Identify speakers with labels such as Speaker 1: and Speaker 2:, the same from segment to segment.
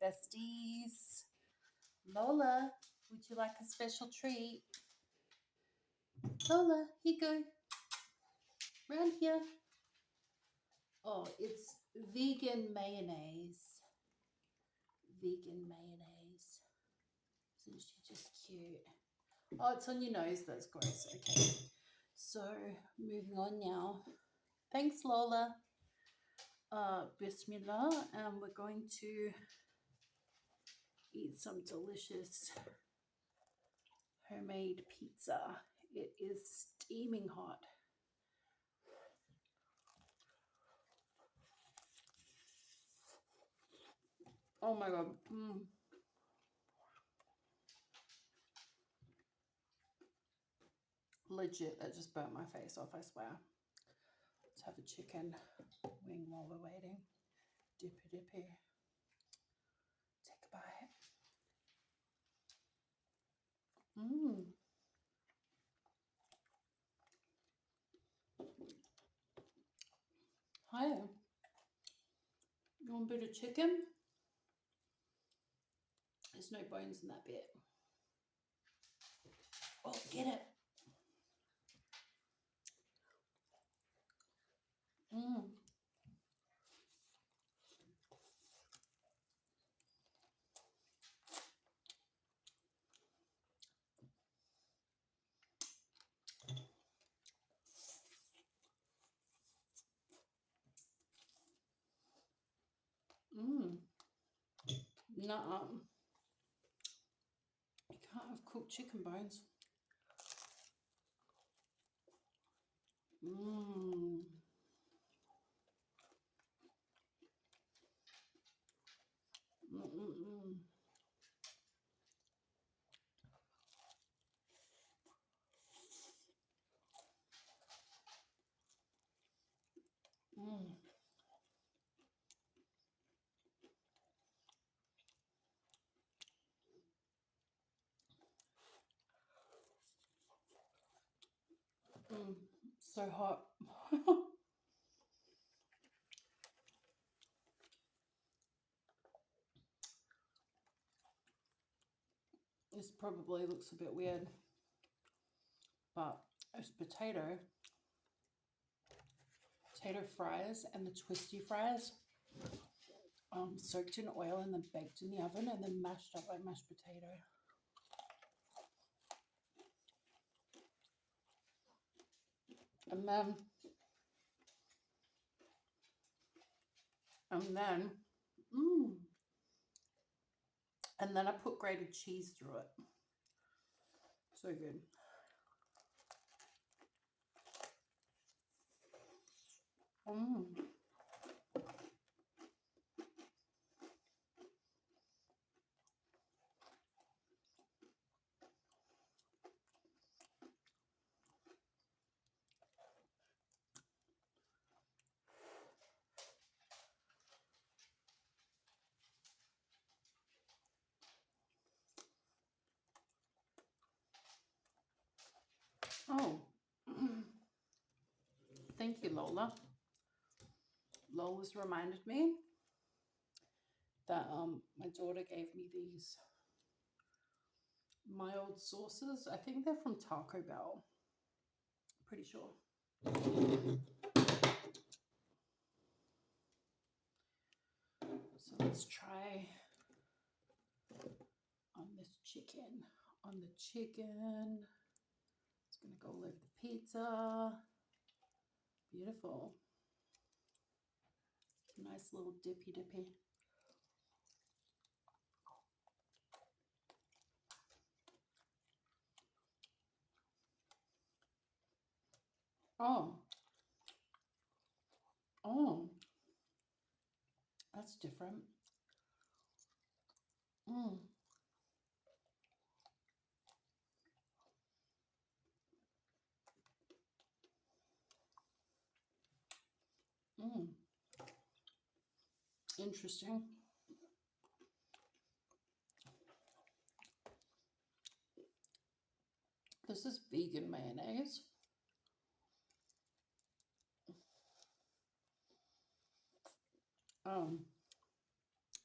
Speaker 1: besties. Lola, would you like a special treat? Lola, here you go. Round here. Oh, it's vegan mayonnaise. Vegan mayonnaise. Isn't she just cute? Oh, it's on your nose. That's gross. Okay. So, moving on now. Thanks, Lola. Bismillah. And we're going to eat some delicious homemade pizza. It is steaming hot. Oh my god. Legit, that just burnt my face off, I swear. Let's have a chicken wing while we're waiting. Dippy dippy. Take a bite. Hi. You want a bit of chicken? There's no bones in that bit. Oh, get it. Mmm. Mmm. Nuh-uh. You can't have cooked chicken bones. Mmm. Mm-mm-mm. Mm. Mm. So hot. This probably looks a bit weird, but it's potato fries and the twisty fries soaked in oil and then baked in the oven and then mashed up like mashed potato. And then and then mm, and then I put grated cheese through it. So good. Mm. Oh, thank you, Lola. Lola's reminded me that my daughter gave me these mild sauces. I think they're from Taco Bell. Pretty sure. So let's try on this chicken. On the chicken. It's gonna go all over the pizza. Beautiful. Nice little dippy dippy. Oh. Oh. That's different. Mm. Mm. Interesting. This is vegan mayonnaise.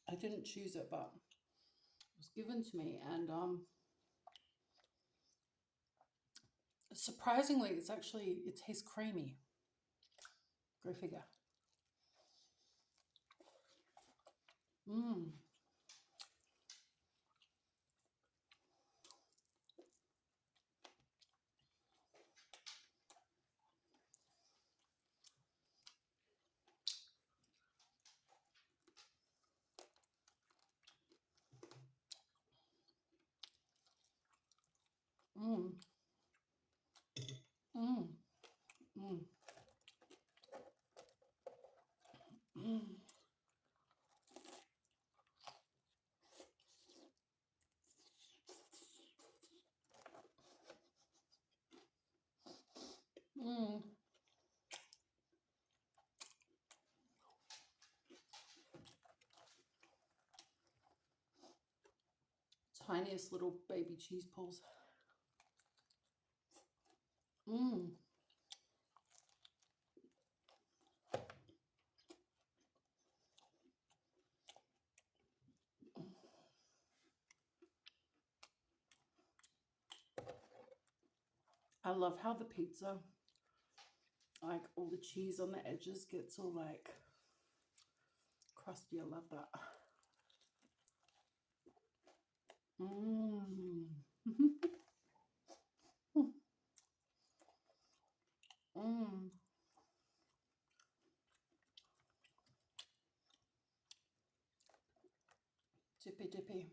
Speaker 1: I I didn't choose it, but it was given to me, and surprisingly, it tastes creamy. Go figure. Mmm. Mmm. Mmm. Mmm. Mmm. Mmm. Tiniest little baby cheese balls. Mmm. I love how the pizza, like all the cheese on the edges gets all like crusty. I love that. Mmm. Mmm. Dippy dippy.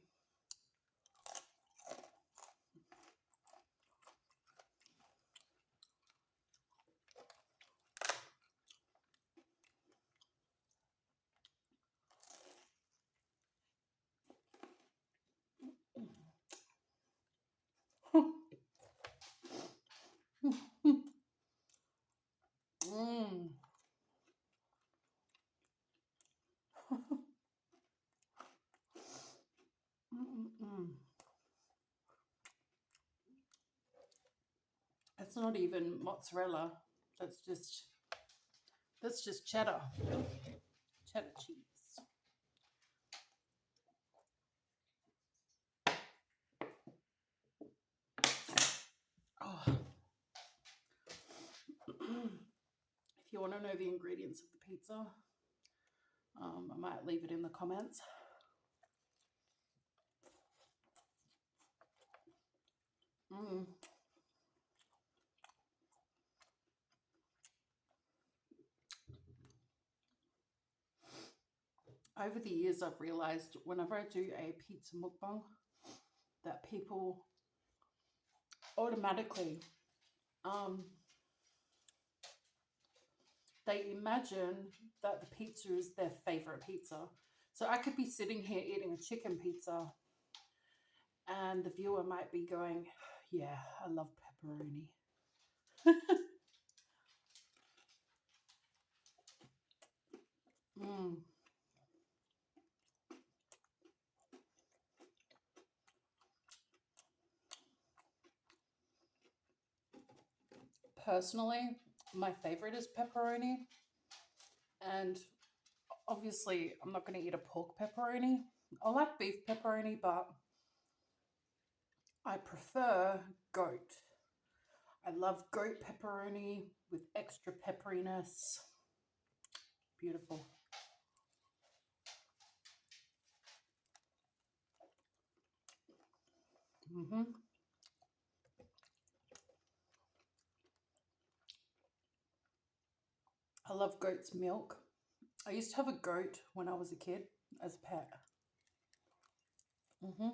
Speaker 1: Mmm. Mm-mm-mm. It's not even mozzarella. That's just that's just cheddar cheese. Oh. If you want to know the ingredients of the pizza, I might leave it in the comments. Mm. Over the years, I've realized whenever I do a pizza mukbang, that people automatically um, they imagine that the pizza is their favorite pizza. So I could be sitting here eating a chicken pizza, and the viewer might be going, "Yeah, I love pepperoni." Mm. Personally, my favorite is pepperoni, and obviously, I'm not going to eat a pork pepperoni. I like beef pepperoni, but I prefer goat. I love goat pepperoni with extra pepperiness. Beautiful. Hmm. I love goat's milk. I used to have a goat when I was a kid as a pet. Hmm.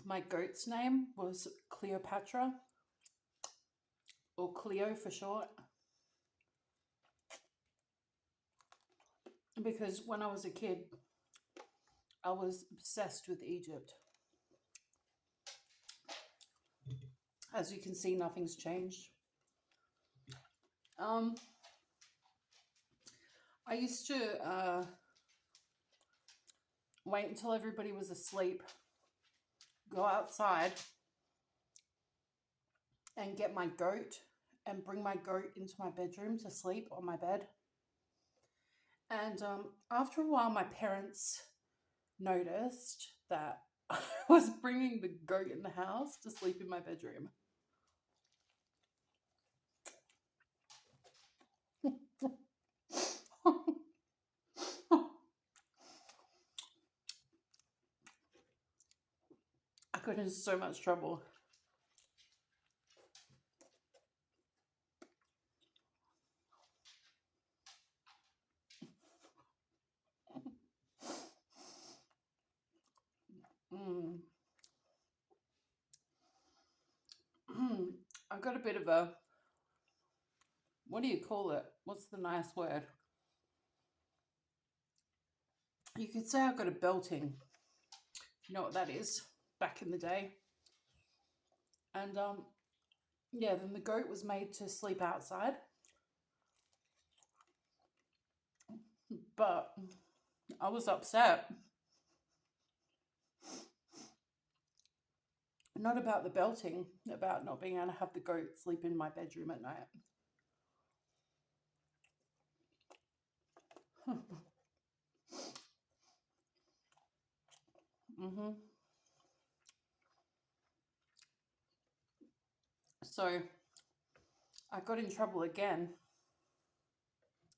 Speaker 1: My goat's name was Cleopatra, or Cleo for short, because when I was a kid, I was obsessed with Egypt. As you can see, nothing's changed. Um, I used to wait until everybody was asleep, go outside and get my goat and bring my goat into my bedroom to sleep on my bed. And after a while, my parents noticed that I was bringing the goat in the house to sleep in my bedroom. I got in so much trouble. Mm. I got a bit of a, what do you call it? What's the nice word? You could say I got a belting. You know what that is? Back in the day. And yeah, then the goat was made to sleep outside. But I was upset. Not about the belting, about not being able to have the goat sleep in my bedroom at night. hmm So I got in trouble again,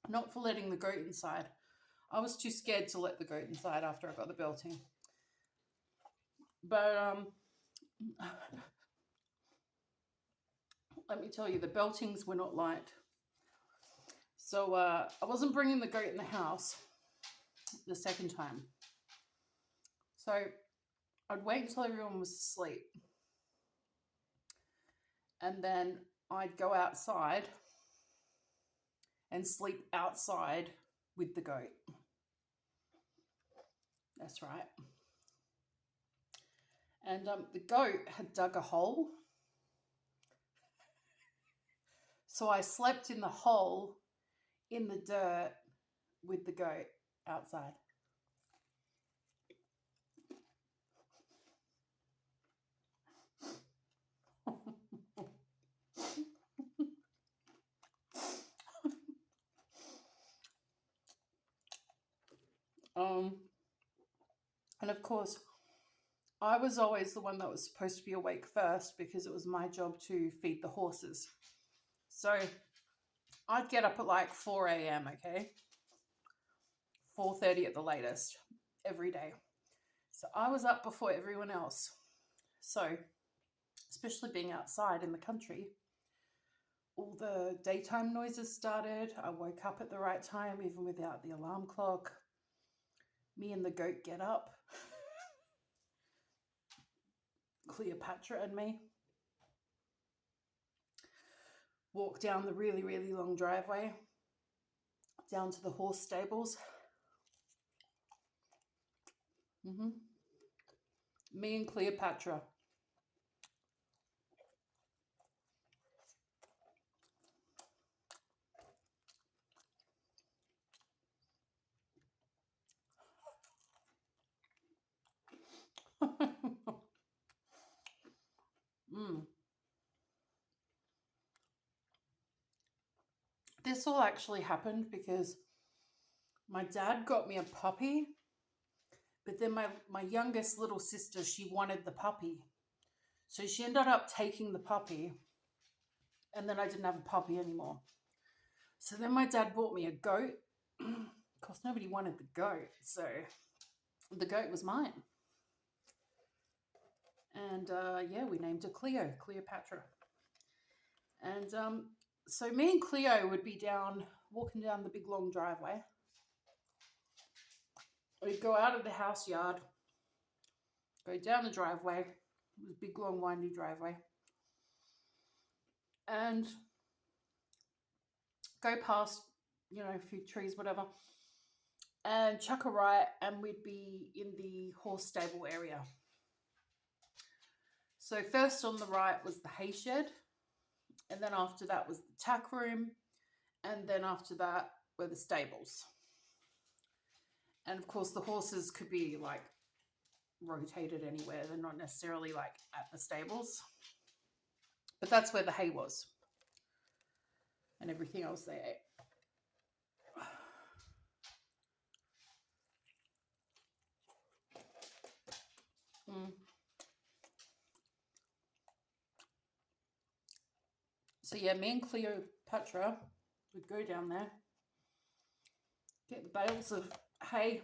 Speaker 1: not for letting the goat inside. I was too scared to let the goat inside after I got the belting. But let me tell you, the beltings were not light. So I wasn't bringing the goat in the house the second time. So I'd wait until everyone was asleep. And then I'd go outside and sleep outside with the goat. That's right. And the goat had dug a hole. So I slept in the hole in the dirt with the goat outside. And of course, I was always the one that was supposed to be awake first because it was my job to feed the horses. So I'd get up at like 4 a.m., okay? 4:30 at the latest, every day. So I was up before everyone else. So, especially being outside in the country, all the daytime noises started. I woke up at the right time, even without the alarm clock. Me and the goat get up. Cleopatra and me walk down the really, really long driveway down to the horse stables. Me and Cleopatra. mm. This all actually happened because my dad got me a puppy, but then my youngest little sister, she wanted the puppy. So she ended up taking the puppy, and then I didn't have a puppy anymore. So then my dad bought me a goat. Of course, nobody wanted the goat, so the goat was mine. And yeah, we named her Cleopatra. And so me and Cleo would be walking down the big long driveway. We'd go out of the house yard, go down the driveway, it was a big long windy driveway, and go past, a few trees, whatever, and chuck a right, and we'd be in the horse stable area. So first on the right was the hay shed, and then after that was the tack room, and then after that were the stables. And of course, the horses could be like rotated anywhere. They're not necessarily like at the stables. But that's where the hay was and everything else they ate. Mm. So yeah, me and Cleopatra would go down there, get bales of hay,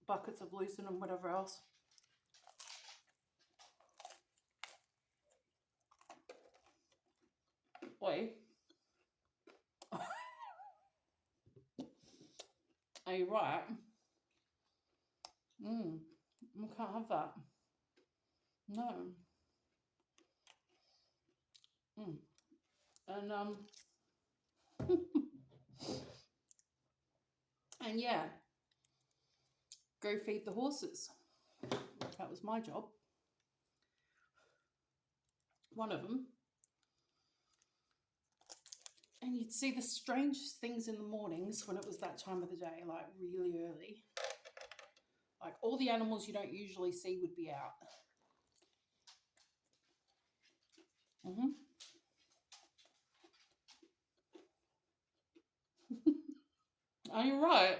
Speaker 1: buckets of lucerne and whatever else. Oi. Are you right? We can't have that. No. And and yeah, go feed the horses. That was my job. One of them. And you'd see the strangest things in the mornings when it was that time of the day, like really early. Like all the animals you don't usually see would be out. Are you right?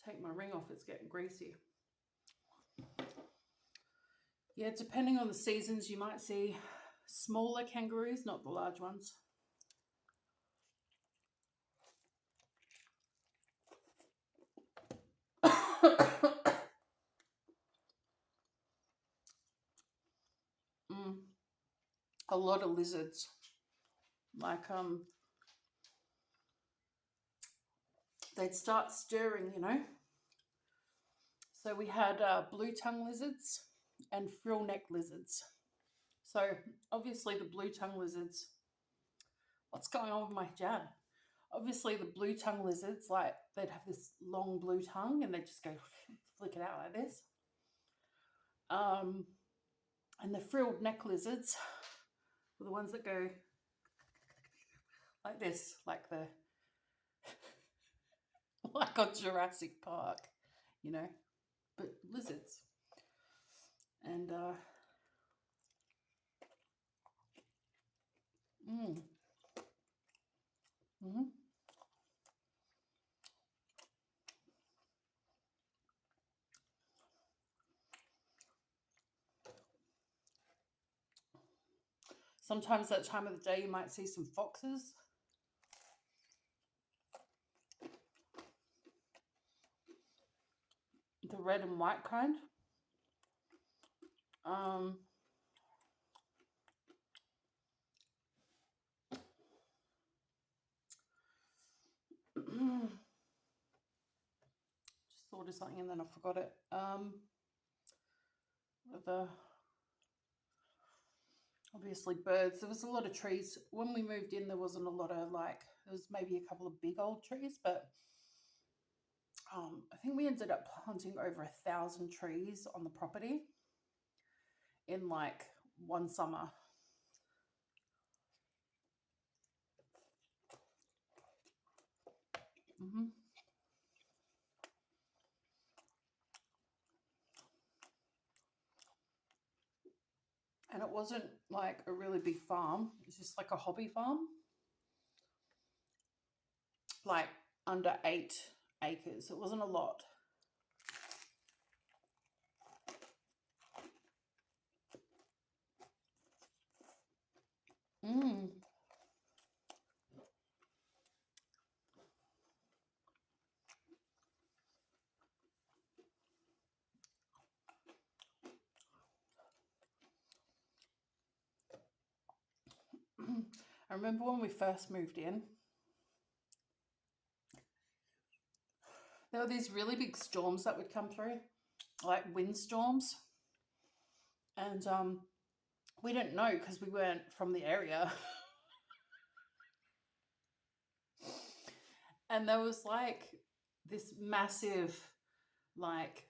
Speaker 1: Take my ring off, it's getting greasy. Yeah, depending on the seasons, you might see smaller kangaroos, not the large ones. A lot of lizards. Like they'd start stirring, you know. So we had blue tongue lizards and frill neck lizards. So obviously the blue tongue lizards. What's going on with my jab? Obviously the blue tongue lizards, like they'd have this long blue tongue and they'd just go flick it out like this. And the frilled neck lizards were the ones that go like this, like the like on Jurassic Park, you know, but lizards. And sometimes that time of the day you might see some foxes. The red and white kind. Just thought of something and then I forgot it. The obviously birds. There was a lot of trees. When we moved in, there wasn't a lot of like. There was maybe a couple of big old trees, but I think we ended up planting over 1,000 trees on the property in like one summer. And it wasn't like a really big farm. It was just like a hobby farm. Like under 8 acres. It wasn't a lot. I remember when we first moved in, there were these really big storms that would come through, like windstorms. And we didn't know because we weren't from the area. And there was like this massive, like,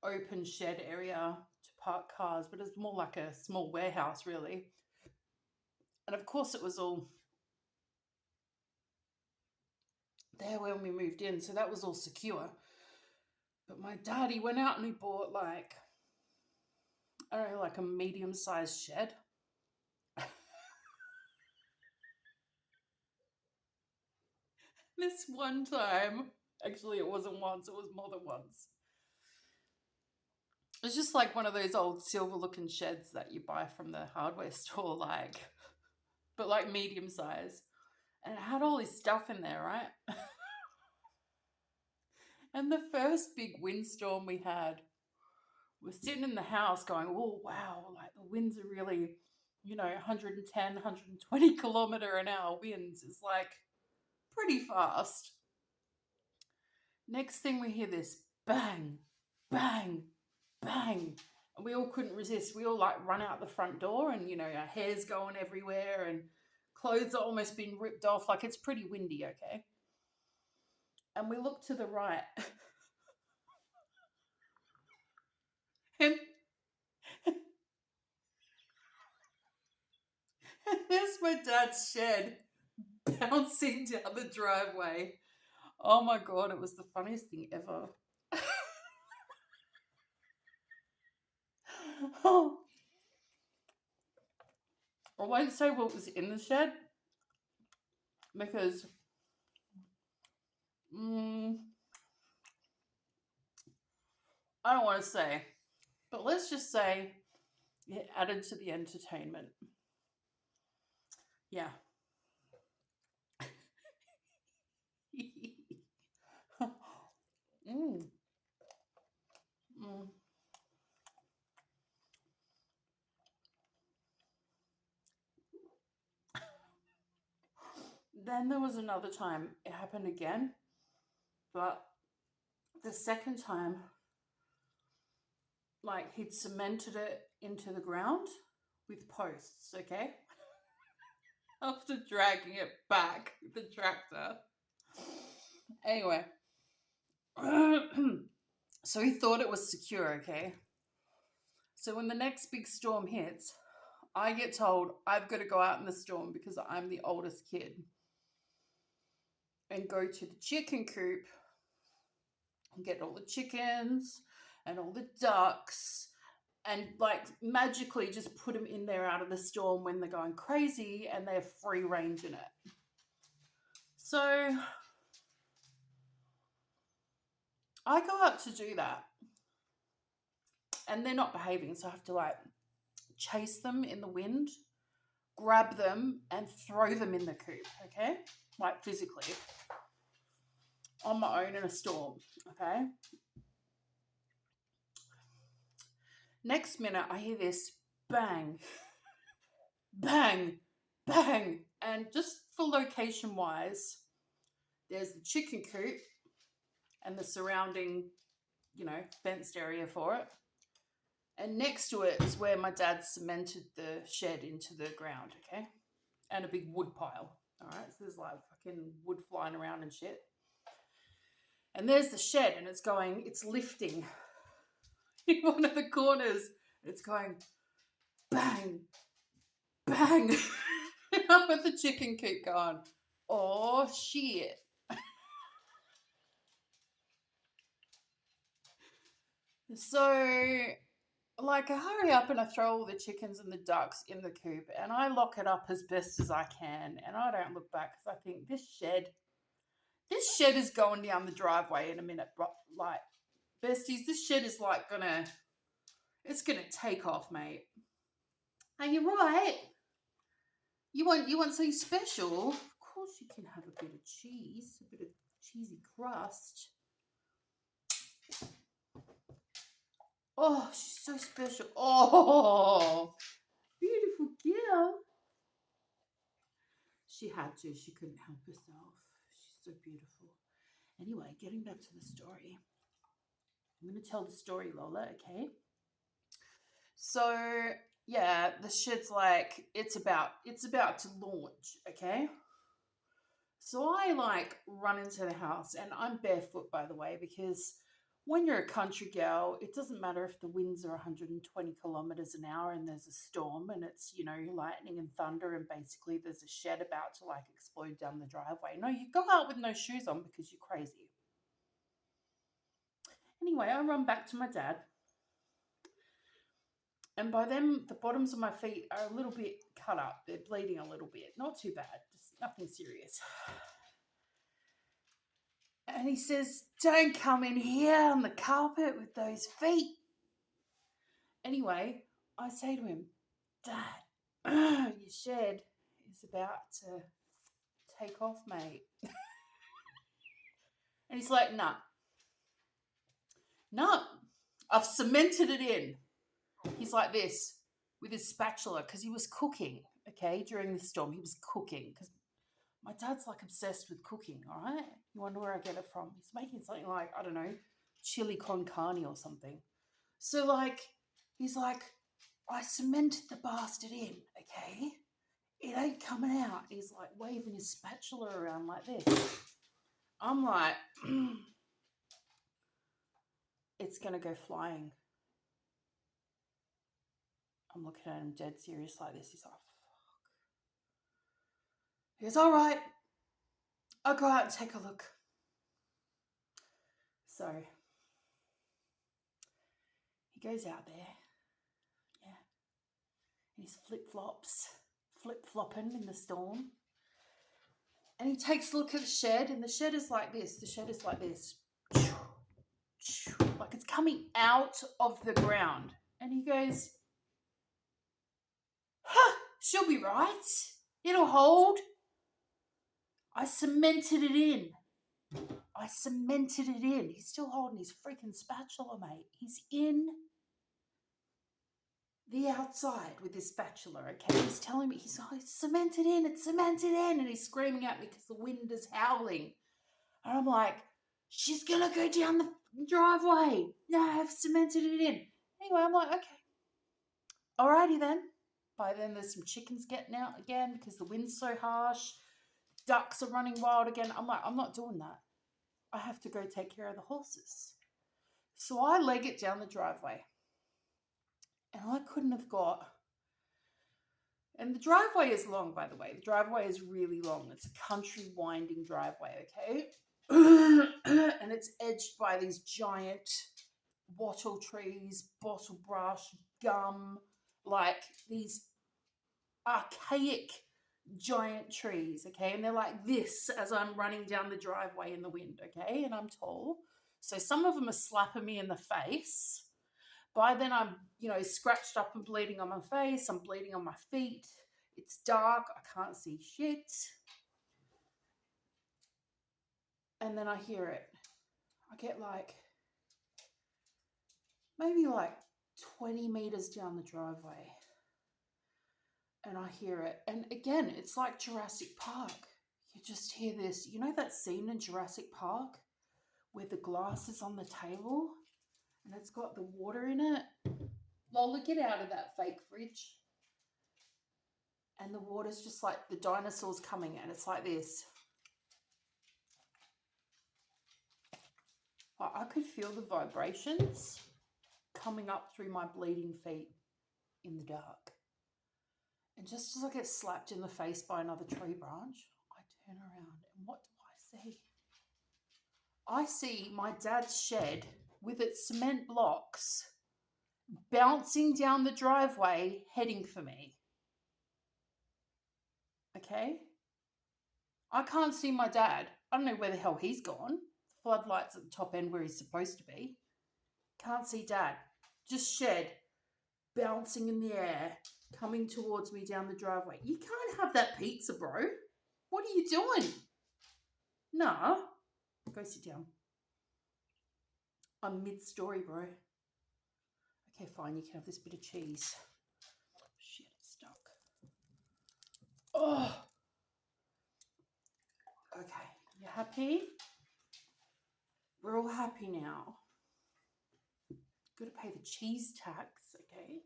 Speaker 1: open shed area to park cars, but it's more like a small warehouse, really. And of course, it was all there when we moved in, so that was all secure. But my dad, he went out and he bought like, I don't know, like a medium sized shed. This one time, actually, it wasn't once, it was more than once. It's just like one of those old silver looking sheds that you buy from the hardware store, like, but like medium size. And it had all this stuff in there, right? And the first big windstorm we had, we're sitting in the house going, oh, wow, like the winds are really, 110, 120 kilometer an hour winds. It's like pretty fast. Next thing we hear this bang, bang, bang. And we all couldn't resist. We all like run out the front door and, our hair's going everywhere and clothes are almost been ripped off. Like it's pretty windy, okay? And we look to the right and, and there's my dad's shed bouncing down the driveway. Oh my God, it was the funniest thing ever. Oh, I won't say what was in the shed because I don't want to say, but let's just say it added to the entertainment. Yeah. mm. Mm. Then there was another time it happened again, but the second time, like he'd cemented it into the ground with posts, okay? After dragging it back with the tractor. Anyway, so he thought it was secure, okay? So when the next big storm hits, I get told I've got to go out in the storm because I'm the oldest kid and go to the chicken coop and get all the chickens and all the ducks and like magically just put them in there out of the storm when they're going crazy and they're free range in it. So I go out to do that and they're not behaving, so I have to like chase them in the wind, grab them and throw them in the coop, okay? Like physically on my own in a storm, okay? Next minute I hear this bang, bang, bang, and just for location wise, there's the chicken coop and the surrounding, fenced area for it. And next to it is where my dad cemented the shed into the ground, okay? And a big wood pile, all right? So there's like fucking wood flying around and shit. And there's the shed and it's lifting in one of the corners. It's going bang, bang. Up at the chicken coop going, oh shit. So like I hurry up and I throw all the chickens and the ducks in the coop and I lock it up as best as I can and I don't look back because I think this shed is going down the driveway in a minute. Like besties, this shed is like it's gonna take off, mate. Are you right? You want something special? Of course you can have a bit of cheese, a bit of cheesy crust. Oh, she's so special. Oh, beautiful girl. She had to. She couldn't help herself. She's so beautiful. Anyway, getting back to the story. I'm going to tell the story, Lola, okay? So, yeah, the shed's like, it's about to launch, okay? So I like run into the house and I'm barefoot, by the way, because when you're a country girl, it doesn't matter if the winds are 120 kilometers an hour and there's a storm and it's, lightning and thunder and basically there's a shed about to like explode down the driveway. No, you go out with no shoes on because you're crazy. Anyway, I run back to my dad. And by then, the bottoms of my feet are a little bit cut up. They're bleeding a little bit. Not too bad, just nothing serious. And he says, "Don't come in here on the carpet with those feet." Anyway, I say to him, "Dad, your shed is about to take off, mate." And he's like, "Nah, nah, I've cemented it in." He's like this with his spatula because he was cooking, okay, during the storm. He was cooking because my dad's like obsessed with cooking, all right? You wonder where I get it from. He's making something like, I don't know, chili con carne or something. So, like, he's like, "I cemented the bastard in, okay? It ain't coming out." He's like waving his spatula around like this. I'm like, it's going to go flying. I'm looking at him dead serious like this. He's like, fuck. He goes, "All right, I'll go out and take a look." So he goes out there, yeah, in his flip-flopping in the storm. And he takes a look at the shed, and the shed is like this. The shed is like this. Like it's coming out of the ground. And he goes, "She'll be right. It'll hold." I cemented it in. He's still holding his freaking spatula, mate. He's in the outside with his spatula, okay? He's telling me, it's cemented in, it's cemented in. And he's screaming at me because the wind is howling. And I'm like, "She's going to go down the driveway. No, I've cemented it in." Anyway, I'm like, okay. Alrighty then. By then, there's some chickens getting out again because the wind's so harsh. Ducks are running wild again. I'm like, I'm not doing that. I have to go take care of the horses. So I leg it down the driveway. And I couldn't have got... And the driveway is long, by the way. The driveway is really long. It's a country winding driveway, okay? And it's edged by these giant wattle trees, bottle brush, gum, like these archaic giant trees, okay? And they're like this as I'm running down the driveway in the wind, okay? And I'm tall. So some of them are slapping me in the face. By then I'm, scratched up and bleeding on my face. I'm bleeding on my feet. It's dark. I can't see shit. And then I hear it. I get maybe 20 meters down the driveway. And I hear it. And again, it's like Jurassic Park. You just hear this. You know that scene in Jurassic Park where the glass is on the table and it's got the water in it? Lola, get out of that fake fridge. And the water's just like the dinosaurs coming and it's like this. I could feel the vibrations coming up through my bleeding feet in the dark. And just as I get slapped in the face by another tree branch, I turn around and what do I see? I see my dad's shed with its cement blocks bouncing down the driveway, heading for me. Okay? I can't see my dad. I don't know where the hell he's gone. Floodlights at the top end where he's supposed to be. Can't see dad. Just shed bouncing in the air, coming towards me down the driveway. You can't have that pizza, bro. What are you doing? Nah. Go sit down. I'm mid-story, bro. Okay, fine. You can have this bit of cheese. Shit, it's stuck. Oh. Okay, you happy? We're all happy now. Got to pay the cheese tax, okay?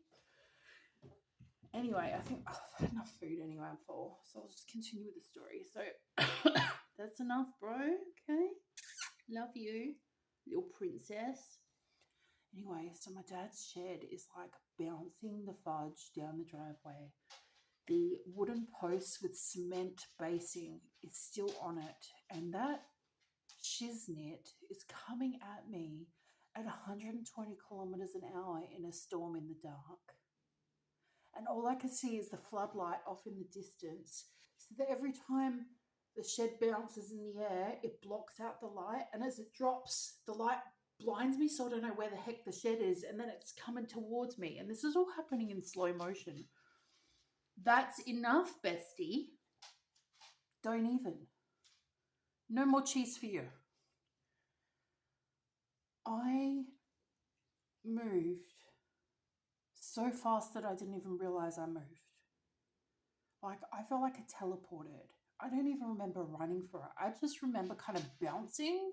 Speaker 1: Anyway, I think I've had enough food anyway, I'm full. So I'll just continue with the story. So that's enough, bro, okay? Love you. little princess. Anyway, so my dad's shed is like bouncing the fudge down the driveway. The wooden post with cement basing is still on it, and that shiznit is coming at me at 120 kilometers an hour in a storm in the dark. And all I can see is the floodlight off in the distance. So that every time the shed bounces in the air, it blocks out the light. And as it drops, the light blinds me, so I don't know where the heck the shed is. And then it's coming towards me. And this is all happening in slow motion. That's enough, bestie. Don't even. No more cheese for you. I moved so fast that I didn't even realize I moved. Like, I felt like I teleported. I don't even remember running for it. I just remember kind of bouncing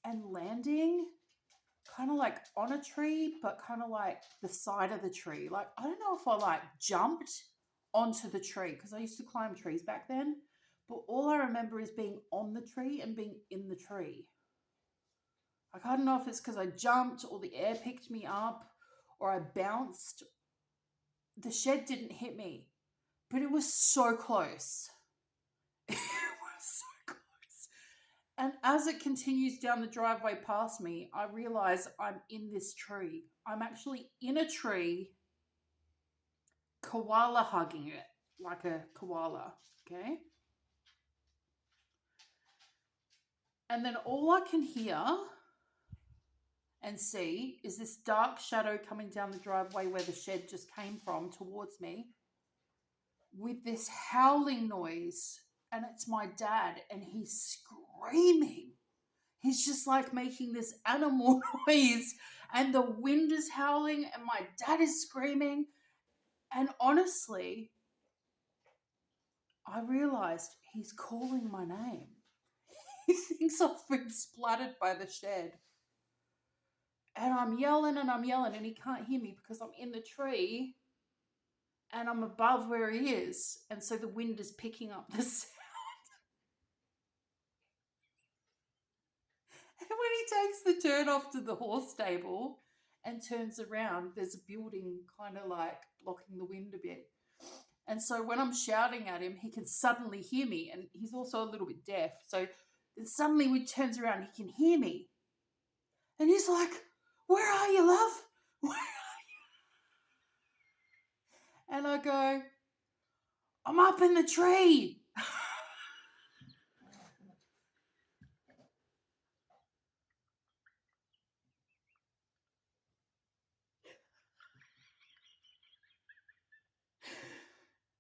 Speaker 1: and landing kind of like on a tree, but kind of like the side of the tree. Like, I don't know if I like jumped onto the tree because I used to climb trees back then, but all I remember is being on the tree and being in the tree. Like, I don't know if it's because I jumped or the air picked me up or I bounced. The shed didn't hit me, but it was so close. It was so close. And as it continues down the driveway past me, I realize I'm in this tree. I'm actually in a tree, koala hugging it like a koala, okay? And then all I can hear and see is this dark shadow coming down the driveway where the shed just came from towards me with this howling noise. And it's my dad, and he's screaming. He's just like making this animal noise, and the wind is howling, and my dad is screaming. And honestly, I realized he's calling my name. He thinks I've been splattered by the shed. And I'm yelling, and he can't hear me because I'm in the tree and I'm above where he is. And so the wind is picking up the sound. And when he takes the turn off to the horse stable and turns around, there's a building kind of like blocking the wind a bit. And so when I'm shouting at him, he can suddenly hear me. And he's also a little bit deaf. So then suddenly when he turns around, he can hear me. And he's like, "Where are you, love? Where are you?" And I go, "I'm up in the tree."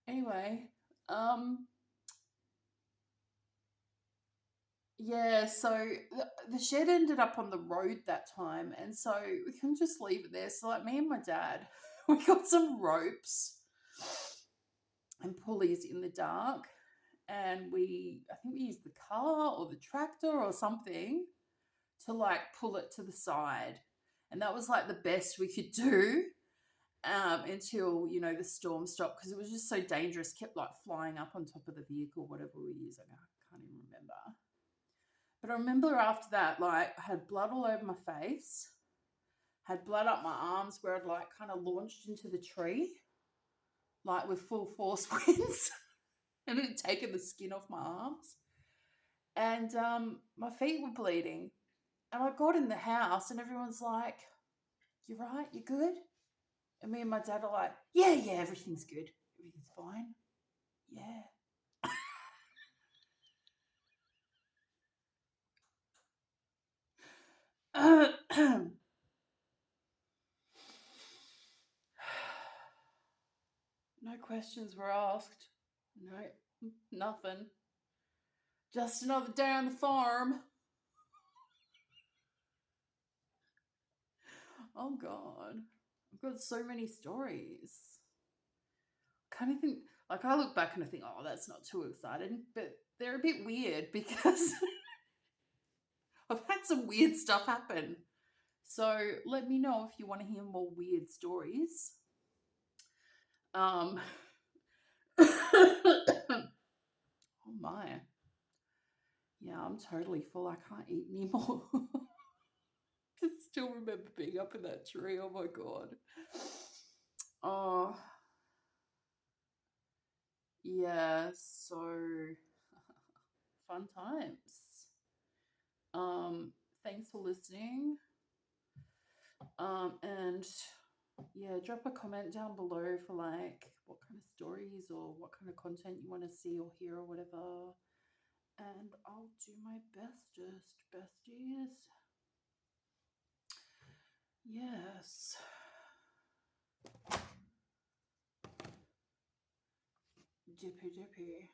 Speaker 1: Anyway, yeah, so the shed ended up on the road that time, and so we couldn't just leave it there. So, like, me and my dad, we got some ropes and pulleys in the dark, and I think we used the car or the tractor or something to like pull it to the side, and that was like the best we could do until the storm stopped because it was just so dangerous. Kept like flying up on top of the vehicle, whatever we were using. I can't even remember. But I remember after that, like, I had blood all over my face, had blood up my arms where I'd like kind of launched into the tree, like with full force winds, and it had taken the skin off my arms. And my feet were bleeding. And I got in the house, and everyone's like, "You right? You good?" And me and my dad are like, "Yeah, yeah, everything's good. Everything's fine. Yeah." No questions were asked. No, nothing. Just another day on the farm. Oh God, I've got so many stories. Kind of think, like, I look back and I think, oh, that's not too exciting, but they're a bit weird because I've had some weird stuff happen. So let me know if you want to hear more weird stories. Oh my. Yeah, I'm totally full. I can't eat anymore. still remember being up in that tree. Oh my god. Oh, yeah, so fun times. Thanks for listening. And yeah, drop a comment down below for like what kind of stories or what kind of content you want to see or hear or whatever. And I'll do my bestest, besties. Yes. Dippy dippy.